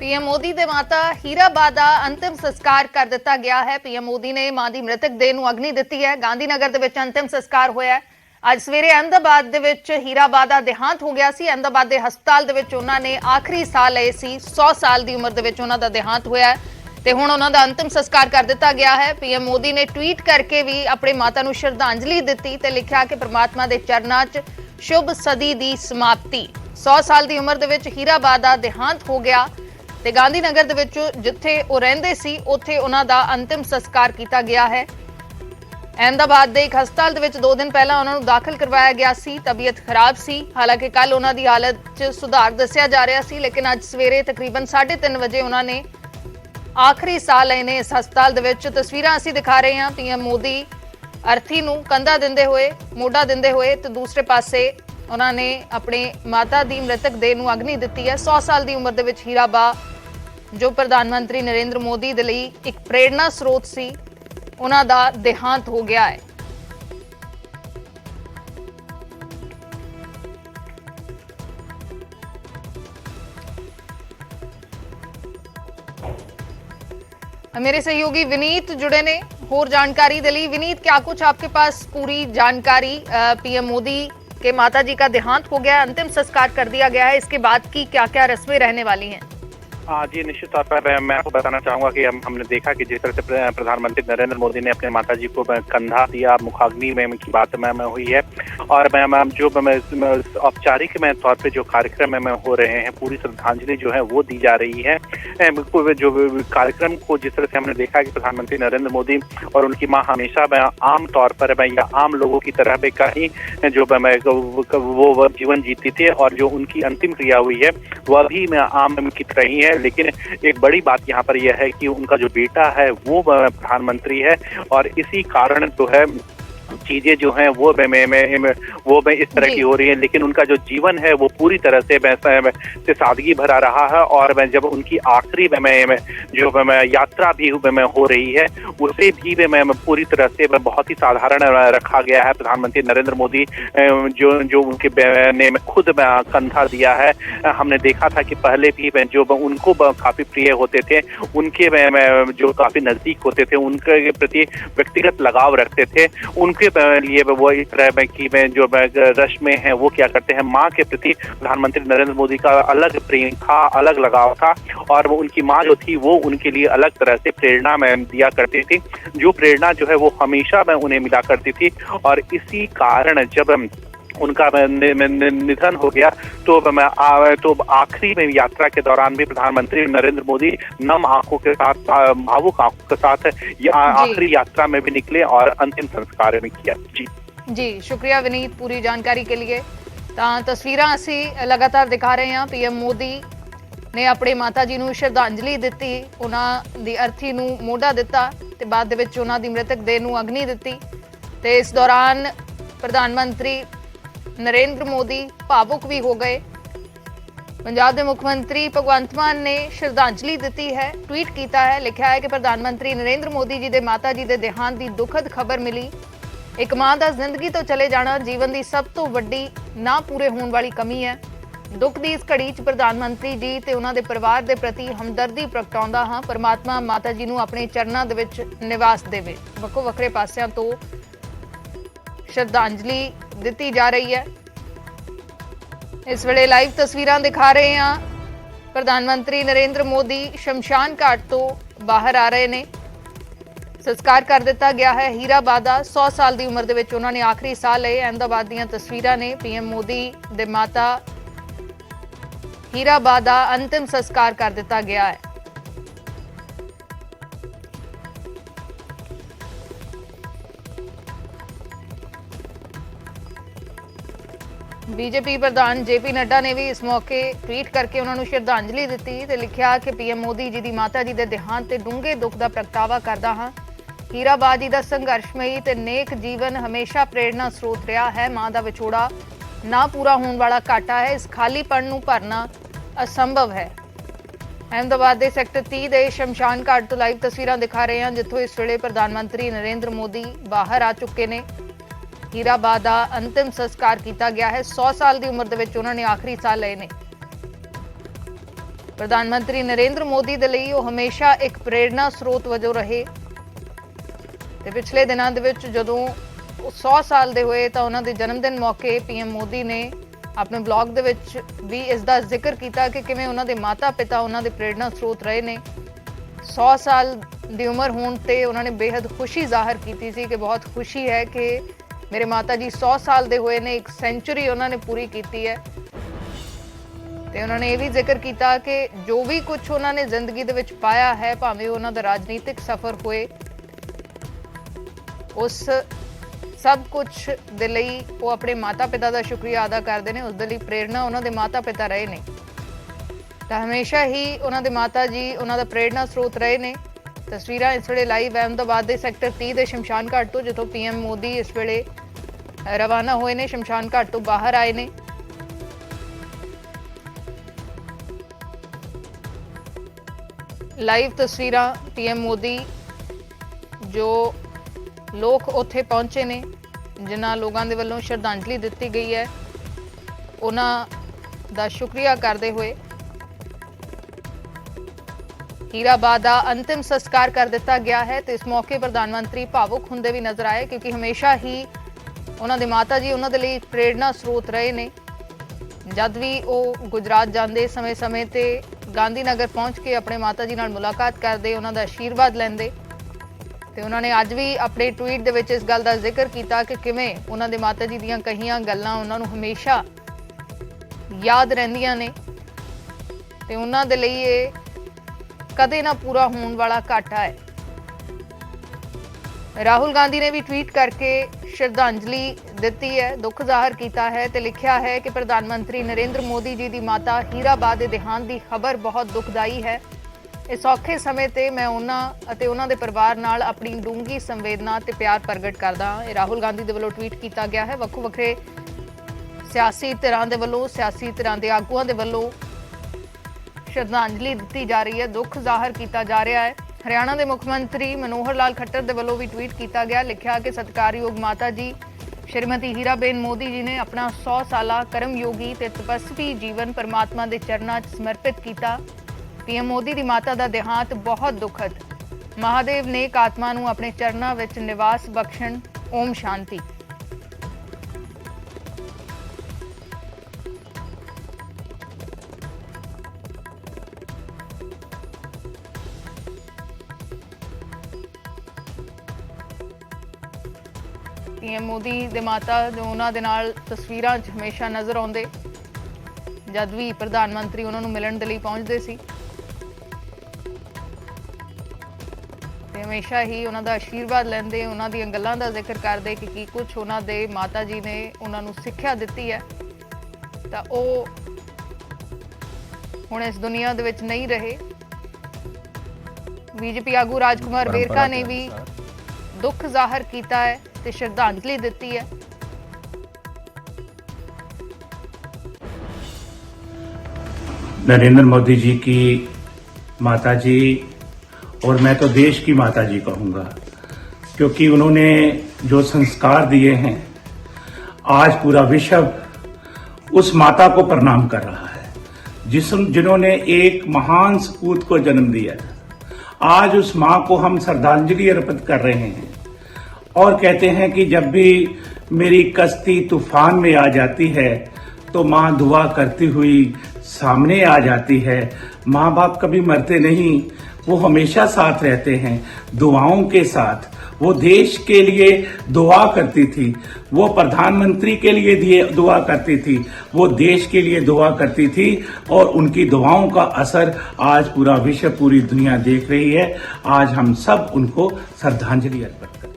PM Modi ਦੇ ਮਾਤਾ ਹੀਰਾਬਾ ਦਾ ਅੰਤਿਮ ਸੰਸਕਾਰ ਕਰ ਦਿੱਤਾ ਗਿਆ ਹੈ। ਪੀਐਮ ਮੋਦੀ ਨੇ ਮਾਂ ਦੀ ਮ੍ਰਿਤਕ ਦੇਹ ਨੂੰ ਅਗਨੀ ਦਿੱਤੀ ਹੈ। ਗਾਂਧੀਨਗਰ ਦੇ ਵਿੱਚ ਅੰਤਿਮ ਸੰਸਕਾਰ ਹੋਇਆ ਹੈ। ਅੱਜ ਸਵੇਰੇ ਅਹਿਮਦਾਬਾਦ ਦੇ ਵਿੱਚ ਹੀਰਾਬਾ ਦਾ ਦੇਹਾਂਤ ਹੋ ਗਿਆ ਸੀ। ਅਹਿਮਦਾਬਾਦ ਦੇ ਹਸਪਤਾਲ ਦੇ ਵਿੱਚ ਉਹਨਾਂ ਨੇ ਆਖਰੀ ਸਾਹ ਲਏ ਸੀ। 100 ਸਾਲ ਦੀ ਉਮਰ ਦੇ ਵਿੱਚ ਉਹਨਾਂ ਦਾ ਦੇਹਾਂਤ ਹੋਇਆ ਹੈ ਤੇ ਹੁਣ ਉਹਨਾਂ ਦਾ ਅੰਤਿਮ ਸੰਸਕਾਰ ਕਰ ਦਿੱਤਾ ਗਿਆ ਹੈ। ਪੀਐਮ ਮੋਦੀ ਨੇ ਟਵੀਟ ਕਰਕੇ ਵੀ ਆਪਣੀ ਮਾਤਾ ਨੂੰ ਸ਼ਰਧਾਂਜਲੀ ਦਿੱਤੀ ਤੇ ਲਿਖਿਆ ਕਿ ਪ੍ਰਮਾਤਮਾ ਦੇ ਚਰਨਾਂ 'ਚ ਸ਼ੁਭ ਸਦੀ ਦੀ ਸਮਾਪਤੀ। 100 ਸਾਲ ਦੀ ਉਮਰ ਦੇ ਵਿੱਚ ਹੀਰਾਬਾ ਦਾ ਦੇਹਾਂਤ ਹੋ ਗਿਆ ਤੇ ਗਾਂਧੀਨਗਰ ਦੇ ਵਿੱਚ ਜਿੱਥੇ ਉਹ ਰਹਿੰਦੇ ਸੀ ਉੱਥੇ ਉਹਨਾਂ ਦਾ ਅੰਤਿਮ ਸੰਸਕਾਰ ਕੀਤਾ ਗਿਆ ਹੈ। ਅਹਿਮਦਾਬਾਦ ਦੇ ਇੱਕ ਹਸਪਤਾਲ ਦੇ ਵਿੱਚ 2 ਦਿਨ ਪਹਿਲਾਂ ਉਹਨਾਂ ਨੂੰ ਦਾਖਲ ਕਰਵਾਇਆ ਗਿਆ ਸੀ। ਤਬੀਅਤ ਖਰਾਬ ਸੀ, ਹਾਲਾਂਕਿ ਕੱਲ ਉਹਨਾਂ ਦੀ ਹਾਲਤ 'ਚ ਸੁਧਾਰ ਦੱਸਿਆ ਜਾ ਰਿਹਾ ਸੀ, ਲੇਕਿਨ ਅੱਜ ਸਵੇਰੇ ਤਕਰੀਬਨ 3:30 ਵਜੇ ਉਹਨਾਂ ਨੇ ਆਖਰੀ ਸਾਹ ਲਏ ਨੇ ਇਸ ਹਸਪਤਾਲ ਦੇ ਵਿੱਚ। ਤਸਵੀਰਾਂ ਅਸੀਂ ਦਿਖਾ ਰਹੇ ਹਾਂ ਪੀਐਮ ਮੋਦੀ ਅਰਥੀ ਨੂੰ ਕੰਧਾ ਦਿੰਦੇ ਹੋਏ, ਮੋਢਾ ਦਿੰਦੇ ਹੋਏ ਤੇ ਦੂਸਰੇ ਪਾਸੇ ਉਹਨਾਂ ਨੇ ਆਪਣੇ ਮਾਤਾ ਦੀ ਮ੍ਰਿਤਕ ਦੇਹ ਨੂੰ ਅਗਨੀ ਦਿੱਤੀ ਹੈ। 100 ਸਾਲ ਦੀ ਉਮਰ ਦੇ ਵਿੱਚ ਹੀਰਾਬਾ ਜੋ ਪ੍ਰਧਾਨ ਮੰਤਰੀ ਨਰਿੰਦਰ ਮੋਦੀ ਦੇ ਲਈ ਇੱਕ ਪ੍ਰੇਰਣਾ ਸਰੋਤ ਸੀ, ਉਹਨਾਂ ਦਾ ਦੇਹਾਂਤ ਹੋ ਗਿਆ ਹੈ। मेरे सहयोगी विनीत जुड़े ने होर जानकारी के लिए। विनीत, क्या कुछ आपके पास पूरी जानकारी? पीएम मोदी के माता जी का देहांत हो गया है, अंतिम संस्कार कर दिया गया है, इसके बाद की क्या क्या रस्में रहने वाली हैं? जी, निश्चित तौर पर मैं आपको बताना चाहूंगा कि हमने देखा कि जिस तरह से प्रधानमंत्री नरेंद्र मोदी ने अपने माताजी को कंधा दिया, मुखाग्नि में की बात में हुई है और जो औपचारिक तौर पे जो कार्यक्रम में हो रहे हैं, पूरी श्रद्धांजलि जो है वो दी जा रही है। जो कार्यक्रम को जिस तरह से हमने देखा कि प्रधानमंत्री नरेंद्र मोदी और उनकी माँ हमेशा आम तौर पर या आम लोगों की तरह पे कहीं जो वो जीवन जीती थी और जो उनकी अंतिम क्रिया हुई है वह भी आम की तरह ही है। लेकिन एक बड़ी बात यहाँ पर यह है कि उनका जो बेटा है वो प्रधानमंत्री है और इसी कारण जो है चीजें जो हैं वो इस तरह की हो रही है। लेकिन उनका जो जीवन है वो पूरी तरह से सादगी भरा रहा है और जब उनकी आखिरी जो यात्रा भी हो रही है उसे भी पूरी तरह से बहुत ही साधारण रखा गया है। प्रधानमंत्री नरेंद्र मोदी जो उनके ने खुद कंधा दिया है, हमने देखा था कि पहले भी जो उनको काफी प्रिय होते थे, उनके जो काफी नजदीक होते थे, उनके प्रति व्यक्तिगत लगाव रखते थे, उनके लिए वो इस तरह की जो रस्में हैं वो क्या करते हैं, माँ के प्रति प्रधानमंत्री नरेंद्र मोदी का अलग प्रेम था, अलग लगाव था और वो उनकी माँ जो थी वो उनके लिए अलग तरह से प्रेरणा दिया करती थी, जो प्रेरणा जो है वो हमेशा उन्हें मिला करती थी। और इसी कारण जब उनका निधन हो गया तो आखिरी में यात्रा के दौरान भी प्रधानमंत्री नरेंद्र मोदी नम आंखों के साथ, भावुक आंखों के साथ आखिरी यात्रा में भी निकले और अंतिम संस्कार में किया। जी, शुक्रिया विनीत पूरी जानकारी के लिए। तस्वीरां असी लगातार दिखा रहे हैं। पीएम मोदी ने अपने माता जी ਨੂੰ ਸ਼ਰਧਾਂਜਲੀ ਦਿੱਤੀ, ਉਹਨਾਂ ਦੀ ਅਰਥੀ ਨੂੰ ਮੋਢਾ ਦਿੱਤਾ ਤੇ ਬਾਅਦ ਦੇ ਵਿੱਚ ਉਹਨਾਂ ਦੀ ਮ੍ਰਿਤਕ ਦੇਹ ਨੂੰ ਅਗਨੀ ਦਿੱਤੀ ਤੇ ਇਸ ਦੌਰਾਨ ਪ੍ਰਧਾਨ ਮੰਤਰੀ नरेंद्र मोदी भावुक भी हो गए। पंजाब के मुख्यमंत्री भगवंत मान ने श्रद्धांजलि दी है, ट्वीट किया है, लिखा है कि प्रधानमंत्री नरेंद्र मोदी जी के माता जी के देहांत की दुखद खबर मिली। एक मां का जिंदगी तो चले जाना जीवन की सब तो वड्डी ना पूरे होने वाली कमी है। दुख की इस घड़ी च प्रधानमंत्री जी ते उन्हां दे परिवार के प्रति हमदर्दी प्रगटाउंदा हाँ। परमात्मा माता जी नूं अपने चरणों दे विच निवास देवे। वक्को वखरे पासियां तो श्रद्धांजलि दी जा रही है। इस वेले लाइव तस्वीरां दिखा रहे हैं। प्रधानमंत्री नरेंद्र मोदी शमशान घाट तो बाहर आ रहे ने। संस्कार कर दिता गया है हीराबा दा। 100 साल की उम्र दे विच उन्होंने आखिरी साह लए। अहमदाबाद दीयां तस्वीरां ने। पीएम मोदी दे माता हीराबा दा अंतिम संस्कार कर दिता गया है। बीजेपी प्रधान जेपी नड्डा ने भी इस मौके ट्वीट करके उन्होंने श्रद्धांजलि दी ते लिखा कि पीएम मोदी जी की माता जी के देहांत ते डूंगे दुख का प्रगटावा करदा हाँ। हीराबा जी का संघर्षमयी ते नेक जीवन हमेशा प्रेरणा स्रोत रहा है। मां का विछोड़ा ना पूरा होने वाला घाटा है, इस खालीपन नूं भरना असंभव है। अहमदाबाद के सैक्टर 30 के शमशान घाट तो लाइव तस्वीरां दिखा रहे हैं, जिथों इस वेले प्रधानमंत्री नरेंद्र मोदी बाहर आ चुके ने। हीराबा दा अंतिम संस्कार किया गया है। 100 साल की उम्र दे विच उन्होंने आखिरी साह लए ने। ਪ੍ਰਧਾਨ ਮੰਤਰੀ ਨਰਿੰਦਰ ਮੋਦੀ ਦੇ ਲਈ ਉਹ ਹਮੇਸ਼ਾ ਇੱਕ ਪ੍ਰੇਰਣਾ ਸਰੋਤ ਵਜੋਂ ਰਹੇ ਤੇ ਪਿਛਲੇ ਦਿਨਾਂ ਦੇ ਵਿੱਚ ਜਦੋਂ ਉਹ 100 ਸਾਲ ਦੇ ਹੋਏ ਤਾਂ ਉਹਨਾਂ ਦੇ ਜਨਮ ਦਿਨ ਮੌਕੇ ਪੀਐਮ ਮੋਦੀ ਨੇ ਆਪਣੇ ਬਲੌਗ ਦੇ ਵਿੱਚ ਵੀ ਇਸ ਦਾ ਜ਼ਿਕਰ ਕੀਤਾ ਕਿ ਕਿਵੇਂ ਉਹਨਾਂ ਦੇ ਮਾਤਾ ਪਿਤਾ ਉਹਨਾਂ ਦੇ ਪ੍ਰੇਰਣਾ ਸਰੋਤ ਰਹੇ ਨੇ। 100 ਸਾਲ ਦੀ ਉਮਰ ਹੋਣ ਤੇ ਉਹਨਾਂ ਨੇ ਬੇहद ਖੁਸ਼ੀ ਜ਼ਾਹਰ ਕੀਤੀ ਸੀ ਕਿ ਬਹੁਤ ਖੁਸ਼ੀ ਹੈ ਕਿ ਮੇਰੇ ਮਾਤਾ ਜੀ 100 ਸਾਲ ਦੇ ਹੋਏ ਨੇ, ਇੱਕ ਸੈਂਚੁਰੀ ਉਹਨਾਂ ਨੇ ਪੂਰੀ ਕੀਤੀ ਹੈ। ਤੇ ਉਹਨਾਂ ਨੇ ਇਹ ਵੀ ਜ਼ਿਕਰ ਕੀਤਾ ਕਿ ਜੋ ਵੀ ਕੁਝ ਉਹਨਾਂ ਨੇ ਜ਼ਿੰਦਗੀ ਦੇ ਵਿੱਚ ਪਾਇਆ ਹੈ, ਭਾਵੇਂ ਉਹਨਾਂ ਦਾ ਰਾਜਨੀਤਿਕ ਸਫ਼ਰ ਹੋਏ, ਉਸ ਸਭ ਕੁਝ ਦੇ ਲਈ ਉਹ ਆਪਣੇ ਮਾਤਾ ਪਿਤਾ ਦਾ ਸ਼ੁਕਰੀਆ ਅਦਾ ਕਰਦੇ ਨੇ। ਉਸ ਦੇ ਲਈ ਪ੍ਰੇਰਣਾ ਉਹਨਾਂ ਦੇ ਮਾਤਾ ਪਿਤਾ ਰਹੇ ਨੇ ਤਾਂ ਹਮੇਸ਼ਾ ਹੀ ਉਹਨਾਂ ਦੇ ਮਾਤਾ ਜੀ ਉਹਨਾਂ ਦਾ ਪ੍ਰੇਰਣਾ ਸਰੋਤ ਰਹੇ ਨੇ। ਤਸਵੀਰਾਂ ਇਸ ਵੇਲੇ ਲਾਈਵ ਅਹਿਮਦਾਬਾਦ ਦੇ ਸੈਕਟਰ 30 ਦੇ ਸ਼ਮਸ਼ਾਨ ਘਾਟ ਤੋਂ, ਜਿੱਥੋਂ ਪੀਐਮ ਮੋਦੀ ਇਸ ਵੇਲੇ ਰਵਾਨਾ ਹੋਏ ਨੇ, ਸ਼ਮਸ਼ਾਨ ਘਾਟ ਤੋਂ ਬਾਹਰ ਆਏ ਨੇ। ਲਾਈਵ ਤਸਵੀਰਾਂ ਪੀਐਮ ਮੋਦੀ ਜੋ ਲੋਕ ਉੱਥੇ ਪਹੁੰਚੇ ਨੇ, ਜਿਨ੍ਹਾਂ ਲੋਕਾਂ ਦੇ ਵੱਲੋਂ ਸ਼ਰਧਾਂਜਲੀ ਦਿੱਤੀ ਗਈ ਹੈ, ਉਹਨਾਂ ਦਾ ਸ਼ੁਕਰੀਆ ਕਰਦੇ ਹੋਏ ਹੀਰਾਬਾਦ ਦਾ ਅੰਤਿਮ ਸੰਸਕਾਰ ਕਰ ਦਿੱਤਾ ਗਿਆ ਹੈ। ਤੇ ਇਸ ਮੌਕੇ ਪ੍ਰਧਾਨ ਮੰਤਰੀ ਭਾਵੁਕ ਹੁੰਦੇ ਵੀ ਨਜ਼ਰ ਆਏ, ਕਿਉਂਕਿ ਹਮੇਸ਼ਾ ਹੀ ਉਹਨਾਂ ਦੇ ਮਾਤਾ ਜੀ ਉਹਨਾਂ ਦੇ ਲਈ ਪ੍ਰੇਰਣਾ ਸਰੋਤ ਰਹੇ ਨੇ। ਜਦ ਵੀ ਉਹ ਗੁਜਰਾਤ ਜਾਂਦੇ ਸਮੇਂ ਤੇ ਗਾਂਧੀ ਨਗਰ ਪਹੁੰਚ ਕੇ ਆਪਣੇ ਮਾਤਾ ਜੀ ਨਾਲ ਮੁਲਾਕਾਤ ਕਰਦੇ, ਉਹਨਾਂ ਦਾ ਆਸ਼ੀਰਵਾਦ ਲੈਂਦੇ। ਤੇ ਉਹਨਾਂ ਨੇ ਅੱਜ ਵੀ ਆਪਣੇ ਟਵੀਟ ਦੇ ਵਿੱਚ ਇਸ ਗੱਲ ਦਾ ਜ਼ਿਕਰ ਕੀਤਾ ਕਿ ਕਿਵੇਂ ਉਹਨਾਂ ਦੇ ਮਾਤਾ ਜੀ ਦੀਆਂ ਕਹੀਆਂ ਗੱਲਾਂ ਉਹਨਾਂ ਨੂੰ ਹਮੇਸ਼ਾ ਯਾਦ ਰਹਿੰਦੀਆਂ ਨੇ ਤੇ ਉਹਨਾਂ ਦੇ ਲਈ ਇਹ ਕਦੇ ਨਾ ਪੂਰਾ ਹੋਣ ਵਾਲਾ ਘਾਟਾ ਹੈ। ਰਾਹੁਲ ਗਾਂਧੀ ਨੇ ਵੀ ਟਵੀਟ ਕਰਕੇ ਸ਼ਰਧਾਂਜਲੀ ਦਿੱਤੀ ਹੈ, ਦੁੱਖ ਜ਼ਾਹਰ ਕੀਤਾ ਹੈ ਤੇ ਲਿਖਿਆ ਹੈ ਕਿ ਪ੍ਰਧਾਨ ਮੰਤਰੀ ਨਰਿੰਦਰ ਮੋਦੀ ਜੀ ਦੀ ਮਾਤਾ ਹੀਰਾਬਾਦ ਦੇ ਦੇਹਾਂਤ ਦੀ ਖਬਰ ਬਹੁਤ ਦੁਖਦਾਈ ਹੈ। ਇਸ ਔਖੇ ਸਮੇਂ ਤੇ ਮੈਂ ਉਹਨਾਂ ਅਤੇ ਉਹਨਾਂ ਦੇ ਪਰਿਵਾਰ ਨਾਲ ਆਪਣੀ ਡੂੰਘੀ ਸੰਵੇਦਨਾ ਤੇ ਪਿਆਰ ਪ੍ਰਗਟ ਕਰਦਾ ਹਾਂ। ਇਹ ਰਾਹੁਲ ਗਾਂਧੀ ਦੇ ਵੱਲੋਂ ਟਵੀਟ ਕੀਤਾ ਗਿਆ ਹੈ। ਵੱਖੋ ਵੱਖਰੇ ਸਿਆਸੀ ਧਿਰਾਂ ਦੇ ਵੱਲੋਂ, ਸਿਆਸੀ ਧਿਰਾਂ ਦੇ ਆਗੂਆਂ ਦੇ ਵੱਲੋਂ ਸ਼ਰਧਾਂਜਲੀ ਦਿੱਤੀ ਜਾ ਰਹੀ ਹੈ, ਦੁੱਖ ਜ਼ਾਹਰ ਕੀਤਾ ਜਾ ਰਿਹਾ ਹੈ। ਹਰਿਆਣਾ ਦੇ ਮੁੱਖ ਮੰਤਰੀ ਮਨੋਹਰ ਲਾਲ ਖੱਟਰ ਦੇ ਵੱਲੋਂ ਵੀ ਟਵੀਟ ਕੀਤਾ ਗਿਆ, ਲਿਖਿਆ ਕਿ ਸਤਿਕਾਰਯੋਗ ਮਾਤਾ ਜੀ ਸ਼੍ਰੀਮਤੀ ਹੀਰਾਬੇਨ ਮੋਦੀ ਜੀ ਨੇ ਆਪਣਾ 100 ਸਾਲਾ ਕਰਮਯੋਗੀ ਤੇ ਤਪਸਵੀ ਜੀਵਨ ਪਰਮਾਤਮਾ ਦੇ ਚਰਨਾਂ 'ਚ ਸਮਰਪਿਤ ਕੀਤਾ। ਪੀਐਮ ਮੋਦੀ ਦੀ ਮਾਤਾ ਦਾ ਦੇਹਾਂਤ ਬਹੁਤ ਦੁਖਦ। ਮਹਾਦੇਵ ਨੇਕ ਆਤਮਾ ਨੂੰ ਆਪਣੇ ਚਰਨਾਂ ਵਿੱਚ ਨਿਵਾਸ ਬਖਸ਼ਣ। ਓਮ ਸ਼ਾਂਤੀ। ਪੀਐਮ ਮੋਦੀ ਦੇ ਮਾਤਾ ਜੋ ਉਹਨਾਂ ਦੇ ਨਾਲ ਤਸਵੀਰਾਂ 'ਚ ਹਮੇਸ਼ਾ ਨਜ਼ਰ ਆਉਂਦੇ, ਜਦ ਵੀ ਪ੍ਰਧਾਨ ਮੰਤਰੀ ਉਹਨਾਂ ਨੂੰ ਮਿਲਣ ਦੇ ਲਈ ਪਹੁੰਚਦੇ ਸੀ ਤੇ ਹਮੇਸ਼ਾ ਹੀ ਉਹਨਾਂ ਦਾ ਆਸ਼ੀਰਵਾਦ ਲੈਂਦੇ, ਉਹਨਾਂ ਦੀਆਂ ਗੱਲਾਂ ਦਾ ਜ਼ਿਕਰ ਕਰਦੇ ਕਿ ਕੀ ਕੁਝ ਉਹਨਾਂ ਦੇ ਮਾਤਾ ਜੀ ਨੇ ਉਹਨਾਂ ਨੂੰ ਸਿੱਖਿਆ ਦਿੱਤੀ ਹੈ। ਤਾਂ ਉਹ ਹੁਣ ਇਸ ਦੁਨੀਆ ਦੇ ਵਿੱਚ ਨਹੀਂ ਰਹੇ। ਬੀਜੇਪੀ ਆਗੂ ਰਾਜਕੁਮਾਰ ਵੇਰਕਾ ਨੇ ਵੀ ਦੁੱਖ ਜ਼ਾਹਰ ਕੀਤਾ ਹੈ ਤੇ ਸ਼ਰਧਾਂਜਲੀ ਦਿੱਤੀ ਹੈ। नरेंद्र मोदी जी की माता जी, और मैं तो देश की माता जी कहूँगा, क्योंकि उन्होंने जो संस्कार दिए हैं, आज पूरा विश्व उस माता को प्रणाम कर रहा है जिन्होंने एक महान सपूत को जन्म दिया। आज उस माँ को हम श्रद्धांजलि अर्पित कर रहे हैं और कहते हैं कि जब भी मेरी कश्ती तूफान में आ जाती है तो माँ दुआ करती हुई सामने आ जाती है। माँ बाप कभी मरते नहीं, वो हमेशा साथ रहते हैं, दुआओं के साथ। वो देश के लिए दुआ करती थी, वो प्रधानमंत्री के लिए दुआ करती थी, वो देश के लिए दुआ करती थी और उनकी दुआओं का असर आज पूरा विश्व, पूरी दुनिया देख रही है। आज हम सब उनको श्रद्धांजलि अर्पित करते हैं।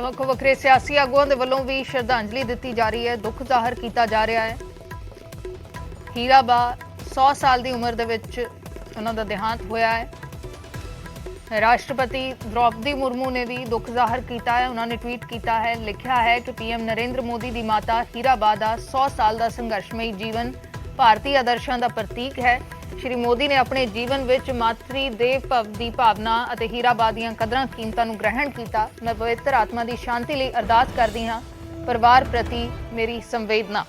ਵੱਖੋ ਵੱਖਰੇ ਸਿਆਸੀ ਆਗੂਆਂ ਦੇ ਵੱਲੋਂ ਵੀ ਸ਼ਰਧਾਂਜਲੀ ਦਿੱਤੀ ਜਾ ਰਹੀ ਹੈ, ਦੁੱਖ ਜ਼ਾਹਰ ਕੀਤਾ ਜਾ ਰਿਹਾ ਹੈ। ਹੀਰਾਬਾਦ 100 ਸਾਲ ਦੀ ਉਮਰ ਦੇ ਵਿੱਚ ਉਹਨਾਂ ਦਾ ਦੇਹਾਂਤ ਹੋਇਆ ਹੈ। ਰਾਸ਼ਟਰਪਤੀ ਦ੍ਰੌਪਦੀ ਮੁਰਮੂ ਨੇ ਵੀ ਦੁੱਖ ਜ਼ਾਹਰ ਕੀਤਾ ਹੈ। ਉਹਨਾਂ ਨੇ ਟਵੀਟ ਕੀਤਾ ਹੈ, ਲਿਖਿਆ ਹੈ ਕਿ ਪੀਐਮ ਨਰਿੰਦਰ ਮੋਦੀ ਦੀ ਮਾਤਾ ਹੀਰਾਬਾਦ ਦਾ 100 ਸਾਲ ਦਾ ਸੰਘਰਸ਼ਮਈ ਜੀਵਨ ਭਾਰਤੀ ਆਦਰਸ਼ਾਂ ਦਾ ਪ੍ਰਤੀਕ ਹੈ। ਸ਼੍ਰੀ ਮੋਦੀ ਨੇ ਆਪਣੇ ਜੀਵਨ ਵਿੱਚ ਮਾਤਰੀ ਦੇਵ ਭਵ ਦੀ ਭਾਵਨਾ ਅਤੇ ਹੀਰਾਬਾਦ ਦੀਆਂ ਕਦਰਾਂ ਕੀਮਤਾਂ ਨੂੰ ਗ੍ਰਹਿਣ ਕੀਤਾ। ਮੈਂ ਪਵਿੱਤਰ ਆਤਮਾ ਦੀ ਸ਼ਾਂਤੀ ਲਈ ਅਰਦਾਸ ਕਰਦੀ ਹਾਂ परिवार प्रति मेरी संवेदना।